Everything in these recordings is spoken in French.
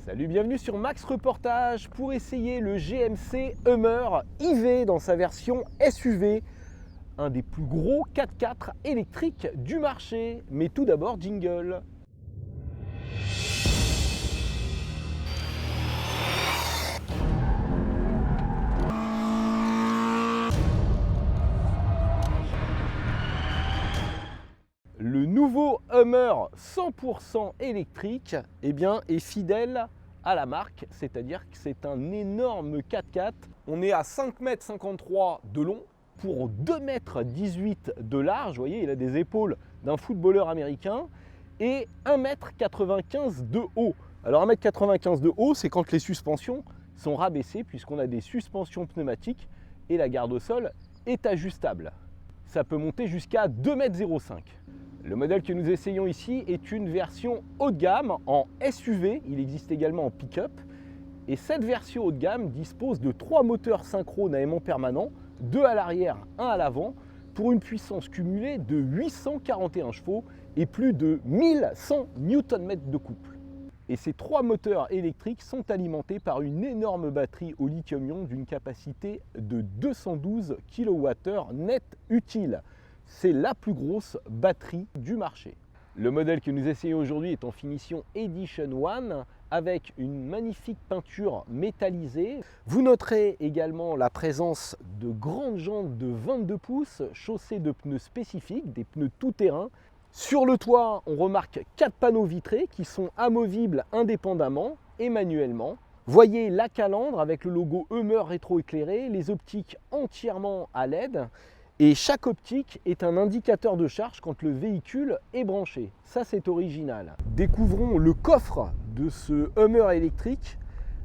Salut, bienvenue sur Max Reportage pour essayer le GMC Hummer IV dans sa version SUV, un des plus gros 4x4 électriques du marché. Mais tout d'abord, jingle. Le nouveau Hummer 100% électrique est fidèle à la marque, c'est-à-dire que c'est un énorme 4x4. On est à 5,53 m de long pour 2,18 m de large. Vous voyez, il a des épaules d'un footballeur américain et 1,95 m de haut. Alors 1,95 m de haut, c'est quand les suspensions sont rabaissées puisqu'on a des suspensions pneumatiques et la garde au sol est ajustable. Ça peut monter jusqu'à 2,05 m. Le modèle que nous essayons ici est une version haut de gamme en SUV, il existe également en pick-up. Et cette version haut de gamme dispose de 3 moteurs synchrones à aimant permanent, 2 à l'arrière, 1 à l'avant, pour une puissance cumulée de 841 chevaux et plus de 1100 Nm de couple. Et ces 3 moteurs électriques sont alimentés par une énorme batterie au lithium-ion d'une capacité de 212 kWh net utile. C'est la plus grosse batterie du marché. Le modèle que nous essayons aujourd'hui est en finition Edition 1 avec une magnifique peinture métallisée. Vous noterez également la présence de grandes jantes de 22 pouces chaussées de pneus spécifiques, des pneus tout-terrain. Sur le toit, on remarque 4 panneaux vitrés qui sont amovibles indépendamment et manuellement. Voyez la calandre avec le logo Hummer rétroéclairé, les optiques entièrement à LED. Et chaque optique est un indicateur de charge quand le véhicule est branché. Ça, c'est original. Découvrons le coffre de ce Hummer électrique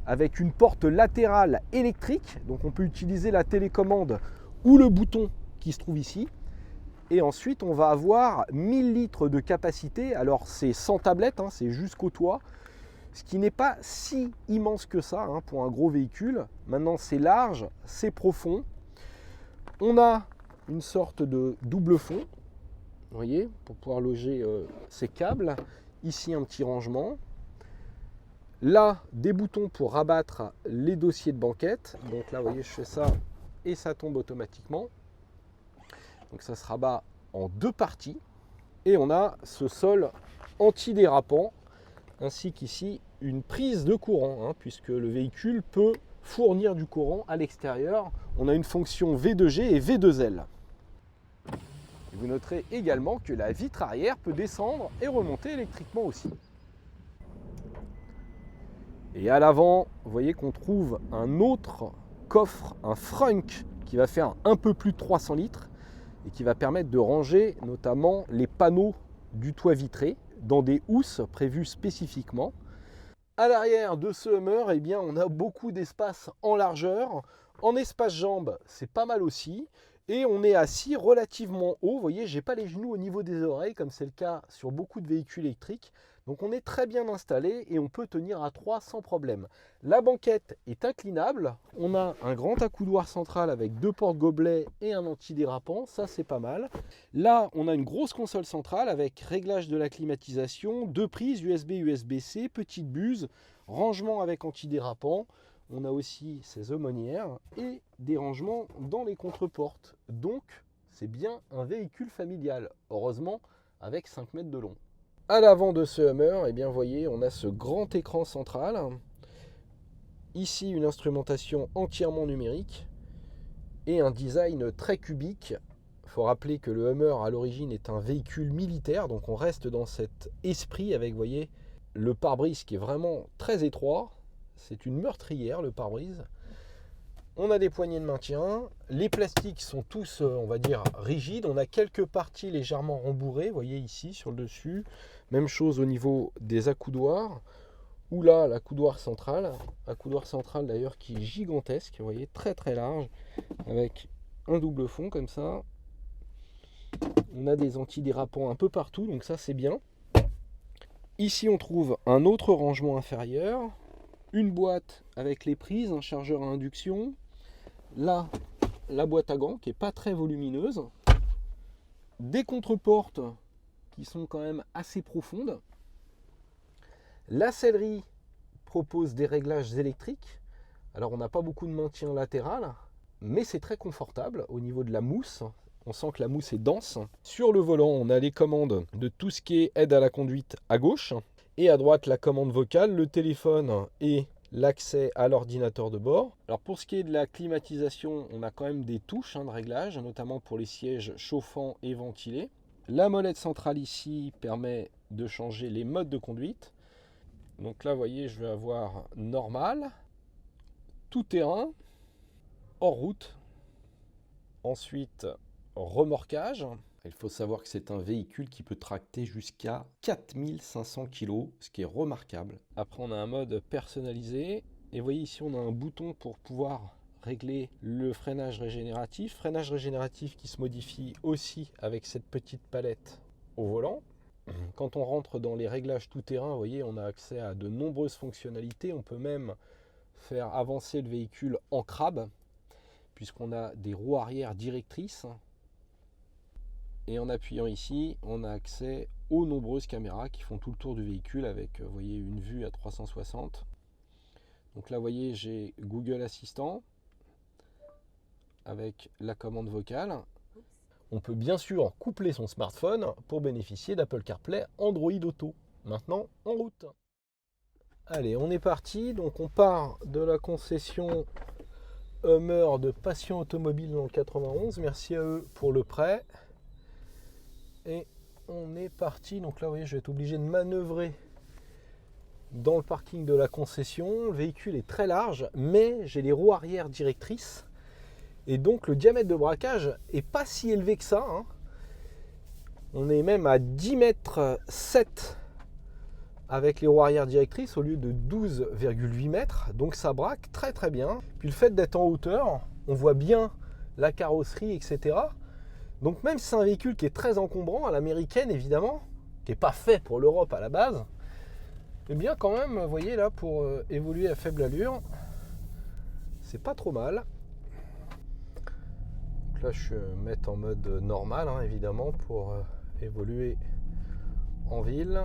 avec une porte latérale électrique. Donc on peut utiliser la télécommande ou le bouton qui se trouve ici. Et ensuite, on va avoir 1000 litres de capacité. Alors c'est sans tablette, hein, c'est jusqu'au toit. Ce qui n'est pas si immense que ça hein, pour un gros véhicule. Maintenant, c'est large, c'est profond. On a une sorte de double fond, vous voyez, pour pouvoir loger ces câbles. Ici, un petit rangement. Là, des boutons pour rabattre les dossiers de banquette. Donc là, vous voyez, je fais ça et ça tombe automatiquement. Donc ça se rabat en 2 parties. Et on a ce sol antidérapant, ainsi qu'ici une prise de courant, hein, puisque le véhicule peut fournir du courant à l'extérieur. On a une fonction V2G et V2L. Et vous noterez également que la vitre arrière peut descendre et remonter électriquement aussi. Et à l'avant, vous voyez qu'on trouve un autre coffre, un frunk, qui va faire un peu plus de 300 litres et qui va permettre de ranger notamment les panneaux du toit vitré dans des housses prévues spécifiquement. À l'arrière de ce Hummer, on a beaucoup d'espace en largeur. En espace jambes, c'est pas mal aussi. Et on est assis relativement haut. Vous voyez, j'ai pas les genoux au niveau des oreilles, comme c'est le cas sur beaucoup de véhicules électriques. Donc on est très bien installé et on peut tenir à 3 sans problème. La banquette est inclinable. On a un grand accoudoir central avec 2 porte-gobelets et un antidérapant. Ça, c'est pas mal. Là, on a une grosse console centrale avec réglage de la climatisation, 2 prises USB, USB-C, petite buse, rangement avec antidérapant. On a aussi ces aumônières et des rangements dans les contreportes. Donc, c'est bien un véhicule familial. Heureusement, avec 5 mètres de long. À l'avant de ce Hummer, vous voyez, on a ce grand écran central. Ici, une instrumentation entièrement numérique et un design très cubique. Il faut rappeler que le Hummer, à l'origine, est un véhicule militaire. Donc, on reste dans cet esprit avec, vous voyez, le pare-brise qui est vraiment très étroit. C'est une meurtrière, le pare-brise. On a des poignées de maintien. Les plastiques sont tous, on va dire, rigides. On a quelques parties légèrement rembourrées, vous voyez ici, sur le dessus. Même chose au niveau des accoudoirs. Ou là, l'accoudoir central. Accoudoir central d'ailleurs qui est gigantesque, vous voyez, très très large. Avec un double fond comme ça. On a des antidérapants un peu partout, donc ça c'est bien. Ici, on trouve un autre rangement inférieur. Une boîte avec les prises, un chargeur à induction. Là, la boîte à gants qui n'est pas très volumineuse. Des contreportes qui sont quand même assez profondes. La sellerie propose des réglages électriques. Alors on n'a pas beaucoup de maintien latéral, mais c'est très confortable au niveau de la mousse. On sent que la mousse est dense. Sur le volant, on a les commandes de tout ce qui est aide à la conduite à gauche. Et à droite, la commande vocale, le téléphone et l'accès à l'ordinateur de bord. Alors pour ce qui est de la climatisation, on a quand même des touches de réglage, notamment pour les sièges chauffants et ventilés. La molette centrale ici permet de changer les modes de conduite. Donc là, vous voyez, je vais avoir normal, tout terrain, hors route. Ensuite, remorquage. Il faut savoir que c'est un véhicule qui peut tracter jusqu'à 4500 kg, ce qui est remarquable. Après, on a un mode personnalisé. Et vous voyez ici, on a un bouton pour pouvoir régler le freinage régénératif. Freinage régénératif qui se modifie aussi avec cette petite palette au volant. Quand on rentre dans les réglages tout-terrain, vous voyez, on a accès à de nombreuses fonctionnalités. On peut même faire avancer le véhicule en crabe, puisqu'on a des roues arrière directrices. Et en appuyant ici, on a accès aux nombreuses caméras qui font tout le tour du véhicule avec, vous voyez, une vue à 360. Donc là, vous voyez, j'ai Google Assistant avec la commande vocale. On peut bien sûr coupler son smartphone pour bénéficier d'Apple CarPlay Android Auto. Maintenant, en route. Allez, on est parti. Donc on part de la concession Hummer de Passion Automobile dans le 91. Merci à eux pour le prêt. Et on est parti. Donc là, vous voyez, je vais être obligé de manœuvrer dans le parking de la concession. Le véhicule est très large, mais j'ai les roues arrière directrices. Et donc le diamètre de braquage est pas si élevé que ça. On est même à 10,7 mètres avec les roues arrière directrices au lieu de 12,8 mètres. Donc ça braque très très bien. Puis le fait d'être en hauteur, on voit bien la carrosserie, etc. Donc même si c'est un véhicule qui est très encombrant, à l'américaine évidemment, qui n'est pas fait pour l'Europe à la base, eh bien quand même, vous voyez là, pour évoluer à faible allure, c'est pas trop mal. Donc là je vais mettre en mode normal évidemment pour évoluer en ville.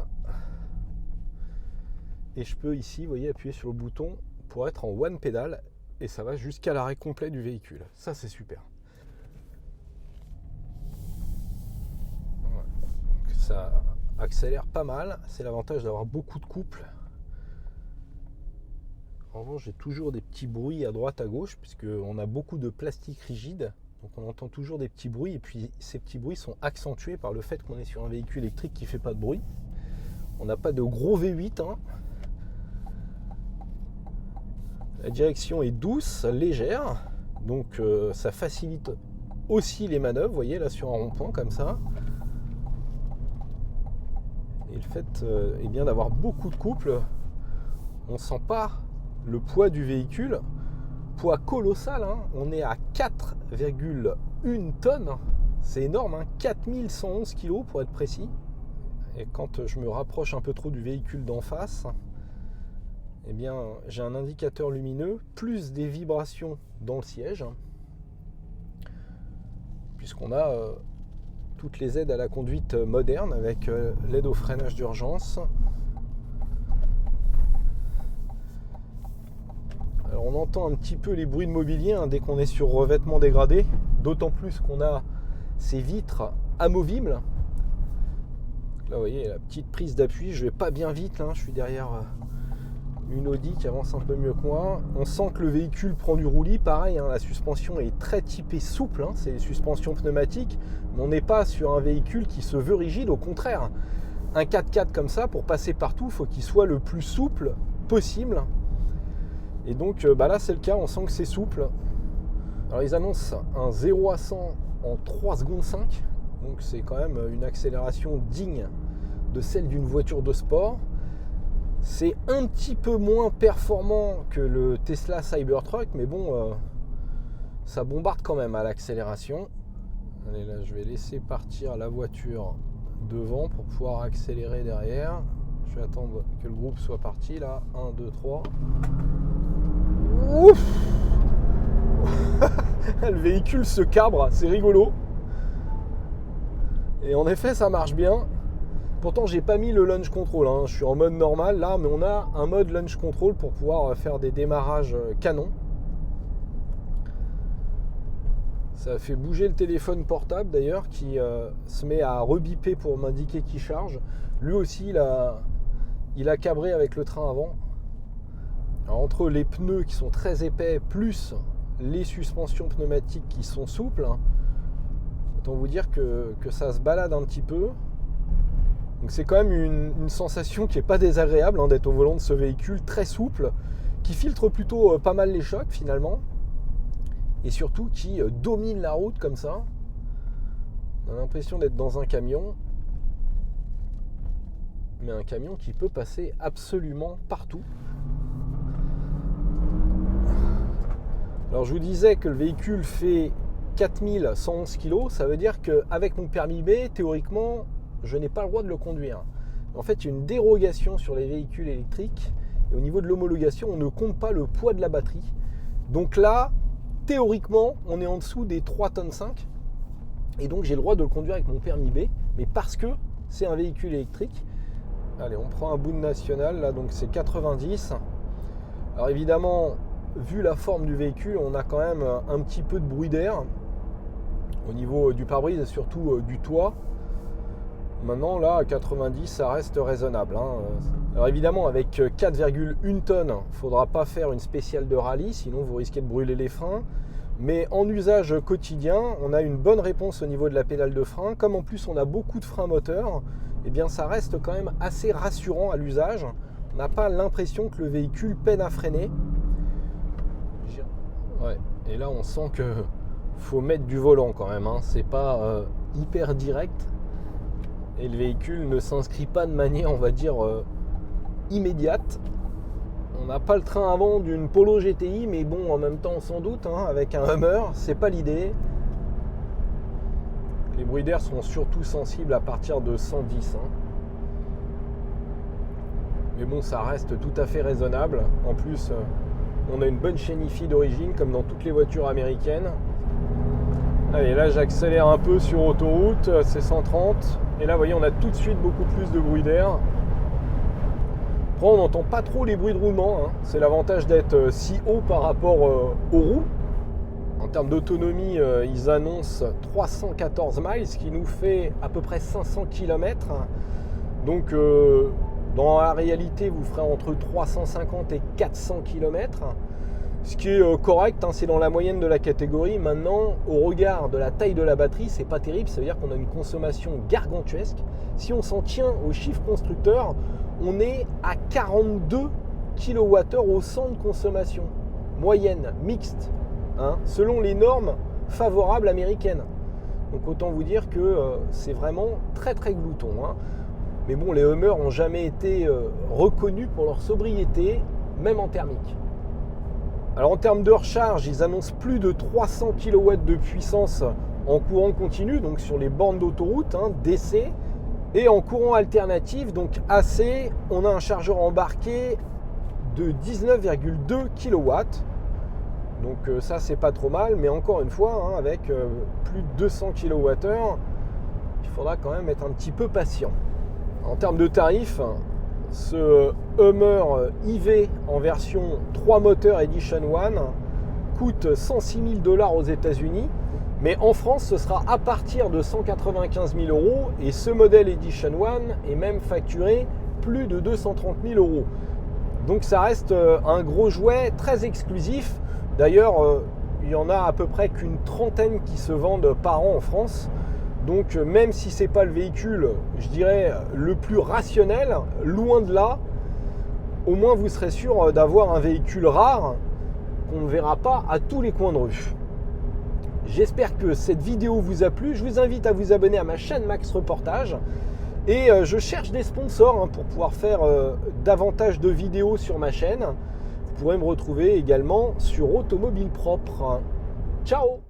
Et je peux ici, vous voyez, appuyer sur le bouton pour être en one pédale et ça va jusqu'à l'arrêt complet du véhicule. Ça c'est super. Ça accélère pas mal, c'est l'avantage d'avoir beaucoup de couple. En revanche, j'ai toujours des petits bruits à droite à gauche puisqu'on a beaucoup de plastique rigide, donc on entend toujours des petits bruits et puis ces petits bruits sont accentués par le fait qu'on est sur un véhicule électrique qui fait pas de bruit. On n'a pas de gros V8. La direction est douce, légère, donc ça facilite aussi les manœuvres, vous voyez là sur un rond-point comme ça. Et le fait bien d'avoir beaucoup de couple, on ne sent pas le poids du véhicule, poids colossal, on est à 4,1 tonnes, c'est énorme, 4111 kg pour être précis. Et quand je me rapproche un peu trop du véhicule d'en face, eh bien j'ai un indicateur lumineux, plus des vibrations dans le siège, puisqu'on a toutes les aides à la conduite moderne avec l'aide au freinage d'urgence. Alors on entend un petit peu les bruits de mobilier dès qu'on est sur revêtement dégradé, d'autant plus qu'on a ces vitres amovibles. Là vous voyez la petite prise d'appui, je vais pas bien vite, je suis derrière une Audi qui avance un peu mieux que moi. On sent que le véhicule prend du roulis, pareil, la suspension est très typée souple, c'est des suspensions pneumatiques, mais on n'est pas sur un véhicule qui se veut rigide, au contraire. Un 4x4 comme ça, pour passer partout, il faut qu'il soit le plus souple possible. Et donc là c'est le cas, on sent que c'est souple. Alors ils annoncent un 0 à 100 en 3 secondes 5, donc c'est quand même une accélération digne de celle d'une voiture de sport. C'est un petit peu moins performant que le Tesla Cybertruck, mais bon, ça bombarde quand même à l'accélération. Allez, là, je vais laisser partir la voiture devant pour pouvoir accélérer derrière. Je vais attendre que le groupe soit parti, là. 1, 2, 3. Ouf. Le véhicule se cabre, c'est rigolo. Et en effet, ça marche bien. Pourtant, j'ai pas mis le launch control, hein. Je suis en mode normal là, mais on a un mode launch control pour pouvoir faire des démarrages canon. Ça fait bouger le téléphone portable d'ailleurs qui se met à rebiper pour m'indiquer qu'il charge. Lui aussi, il a cabré avec le train avant. Alors, entre les pneus qui sont très épais plus les suspensions pneumatiques qui sont souples, hein, autant vous dire que ça se balade un petit peu. Donc c'est quand même une sensation qui n'est pas désagréable, hein, d'être au volant de ce véhicule très souple, qui filtre plutôt pas mal les chocs finalement, et surtout qui domine la route comme ça. On a l'impression d'être dans un camion, mais un camion qui peut passer absolument partout. Alors je vous disais que le véhicule fait 4111 kg, ça veut dire qu'avec mon permis B, théoriquement, je n'ai pas le droit de le conduire. En fait, il y a une dérogation sur les véhicules électriques, et au niveau de l'homologation, on ne compte pas le poids de la batterie. Donc là, théoriquement, on est en dessous des 3,5 tonnes, et donc j'ai le droit de le conduire avec mon permis B, mais parce que c'est un véhicule électrique. Allez, on prend un bout de national, là, donc c'est 90. Alors évidemment, vu la forme du véhicule, on a quand même un petit peu de bruit d'air au niveau du pare-brise et surtout du toit. Maintenant là à 90 ça reste raisonnable, hein. Alors évidemment avec 4,1 tonnes, il ne faudra pas faire une spéciale de rallye, sinon vous risquez de brûler les freins. Mais en usage quotidien, on a une bonne réponse au niveau de la pédale de frein. Comme en plus on a beaucoup de freins moteurs, eh bien ça reste quand même assez rassurant à l'usage. On n'a pas l'impression que le véhicule peine à freiner. Ouais. Et là on sent que faut mettre du volant quand même, hein. C'est pas hyper direct. Et le véhicule ne s'inscrit pas de manière, on va dire, immédiate. On n'a pas le train avant d'une Polo GTI, mais bon, en même temps, sans doute, hein, avec un Hummer, c'est pas l'idée. Les bruits d'air sont surtout sensibles à partir de 110. Hein. Mais bon, ça reste tout à fait raisonnable. En plus, on a une bonne chaîne IFI d'origine, comme dans toutes les voitures américaines. Allez, là, j'accélère un peu sur autoroute, c'est 130. Et là, vous voyez, on a tout de suite beaucoup plus de bruit d'air. Après, on n'entend pas trop les bruits de roulement, hein. C'est l'avantage d'être si haut par rapport aux roues. En termes d'autonomie, ils annoncent 314 miles, ce qui nous fait à peu près 500 km. Donc, dans la réalité, vous ferez entre 350 et 400 km. Ce qui est correct, hein, c'est dans la moyenne de la catégorie. Maintenant, au regard de la taille de la batterie, c'est pas terrible. Ça veut dire qu'on a une consommation gargantuesque. Si on s'en tient aux chiffres constructeurs, on est à 42 kWh au 100 de consommation. Moyenne, mixte, hein, selon les normes favorables américaines. Donc autant vous dire que c'est vraiment très très glouton, hein. Mais bon, les Hummers n'ont jamais été reconnus pour leur sobriété, même en thermique. Alors en termes de recharge, ils annoncent plus de 300 kW de puissance en courant continu, donc sur les bornes d'autoroute, hein, DC, et en courant alternatif, donc AC, on a un chargeur embarqué de 19,2 kW. Donc ça c'est pas trop mal, mais encore une fois, hein, avec plus de 200 kWh, il faudra quand même être un petit peu patient. En termes de tarifs, ce Hummer IV en version 3 moteurs Edition 1 coûte 106 000 $ aux États-Unis, mais en France ce sera à partir de 195 000 €, et ce modèle Edition 1 est même facturé plus de 230 000 €. Donc ça reste un gros jouet très exclusif. D'ailleurs, il y en a à peu près qu'une trentaine qui se vendent par an en France. Donc même si ce n'est pas le véhicule, je dirais, le plus rationnel, loin de là, au moins vous serez sûr d'avoir un véhicule rare qu'on ne verra pas à tous les coins de rue. J'espère que cette vidéo vous a plu. Je vous invite à vous abonner à ma chaîne Max Reportage. Et je cherche des sponsors, hein, pour pouvoir faire davantage de vidéos sur ma chaîne. Vous pourrez me retrouver également sur Automobile Propre. Ciao!